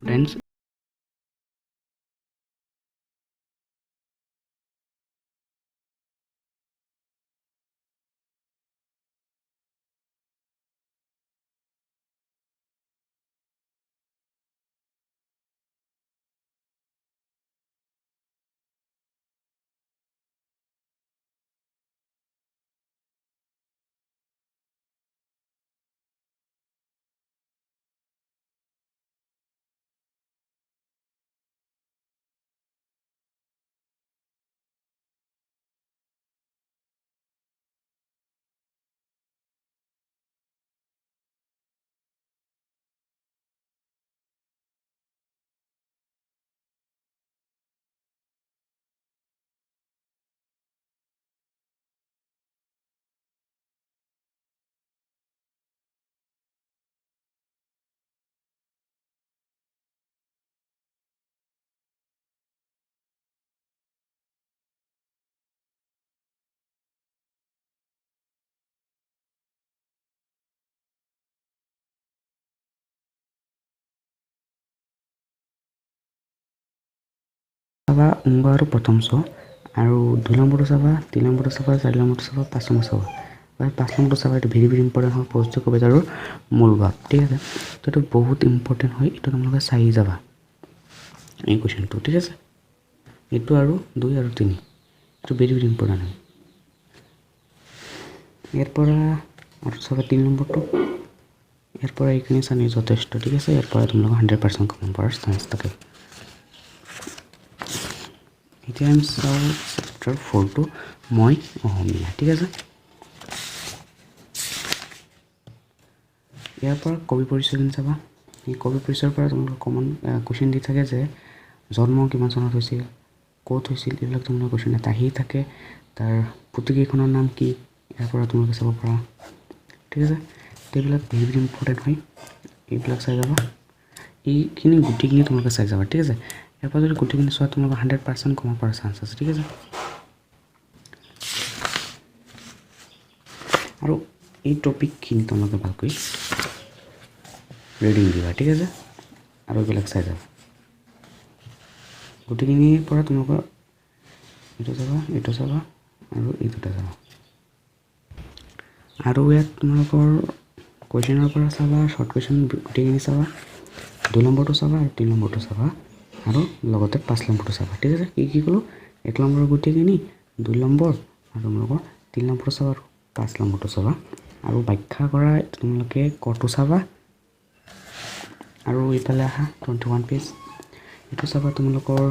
Students, চাবা অংগ আৰু প্ৰথম চ আৰু 2 নম্বৰটো চাবা 3 নম্বৰটো চাবা 4 নম্বৰটো চাবা 5 নম্বৰ চাবা আৰু 5 নম্বৰটো চাবা এইটো ভেৰি ভেৰি ইম্পৰ্টেণ্ট হয় প্ৰস্তুত কবিতাৰ মূল ভাৱ ঠিক আছে তো এইটো বহুত ইম্পৰ্টেণ্ট হয় এইটো তোমালোকে চাই যাবা এই কুৱেশ্যনটো ঠিক আছে এইটো আৰু 2 আৰু 3 এইটো ভেৰি ভেৰি ইম্পৰ্টেণ্ট হয় ইয়াৰ পৰা আৰু চাবা 3 নম্বৰটো ইয়াৰ পৰা এইখিনি চানি যথেষ্ট ঠিক আছে ইয়াৰ পৰা তোমালোকে 100% কমন পোৱাৰ চান্স থাকে এতিয়া আমি চাওঁ চেপ্টাৰ 4টো মই অসমীয়া ঠিক আছে ইয়াৰ পৰা কবি পৰিচয়খিনি চাবা এই কবি পৰিচয়ৰ পৰা তোমালোকে কমন কুৱেশ্যন দি থাকে যে জন্ম কিমান চনত হৈছিল ক'ত হৈছিল এইবিলাক তোমালোকৰ কুৱেশ্যন এটা আহি থাকে তাৰ পুথিকেইখনৰ নাম কি ইয়াৰ পৰা তোমালোকে চাব পাৰা ঠিক আছে এইবিলাক ভেৰি ভেৰি ইম্পৰ্টেণ্ট হয় এইবিলাক চাই যাবা এইখিনি গোটেইখিনি তোমালোকে চাই যাবা ঠিক আছে ইয়াৰ পৰা যদি গোটেইখিনি চোৱা তোমালোকৰ 100% কমন পোৱাৰ চান্স আছে ঠিক আছে আৰু এই টপিকখিনি তোমালোকে ভালকৈ ৰিডিং দিবা ঠিক আছে আৰু এইবিলাক চাই যাবা গোটেইখিনিৰ পৰা তোমালোকৰ এইটো চাবা আৰু এই দুটা চাবা আৰু ইয়াত তোমালোকৰ কুৱেশ্যনৰ পৰা চাবা শ্বৰ্ট কুৱেশ্যন গোটেইখিনি চাবা 2 নম্বৰটো চাবা আৰু 3 নম্বৰটো চাবা আৰু লগতে 5 নম্বৰটো চাবা ঠিক আছে কি ক'লোঁ 1 নম্বৰৰ গোটেইখিনি 2 নম্বৰ আৰু তোমালোকৰ 3 নম্বৰটো চাবা আৰু 5 নম্বৰটো চাবা আৰু ব্যাখ্যা কৰা তোমালোকে কটো চাবা আৰু এইফালে আহা 21 পেজ এইটো চাবা তোমালোকৰ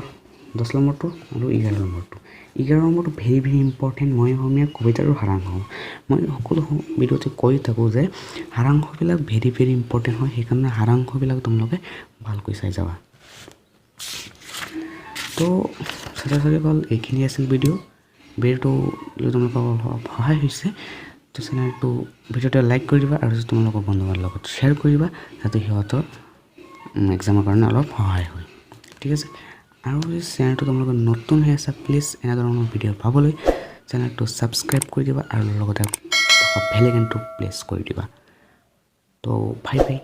10 নম্বৰটো আৰু 11 নম্বৰটো 11 নম্বৰটো ভেৰি ভেৰি ইম্পৰ্টেণ্ট মই অসমীয়া কবিতা আৰু সাৰাংশ মই সকলো ভিডিঅ'তে কৈ থাকোঁ যে সাৰাংশবিলাক ভেৰি ভেৰি ইম্পৰ্টেণ্ট হয় সেইকাৰণে সাৰাংশবিলাক তোমালোকে ভালকৈ চাই যাবা তো ছাত্ৰ-ছাত্ৰীসকল এইখিনি আছিল ভিডিঅ'টো তোমালোকৰ সহায় হৈছে তো চেনেলটো ভিডিঅ'টো লাইক কৰি দিবা আৰু তোমালোকৰ বন্ধুবান্ধৱৰ লগত শ্বেয়াৰ কৰিবা যাতে সিহঁতৰ এক্সামৰ কাৰণে অলপ সহায় হয় ঠিক আছে আৰু এই চেনেলটো তোমালোকে নতুন হৈ আছে প্লিজ এনেধৰণৰ ভিডিঅ' পাবলৈ চেনেলটো ছাবস্ক্ৰাইব কৰি দিবা আৰু লগতে বেল আইকনটো প্ৰেছ কৰি দিবা তো বাই বাই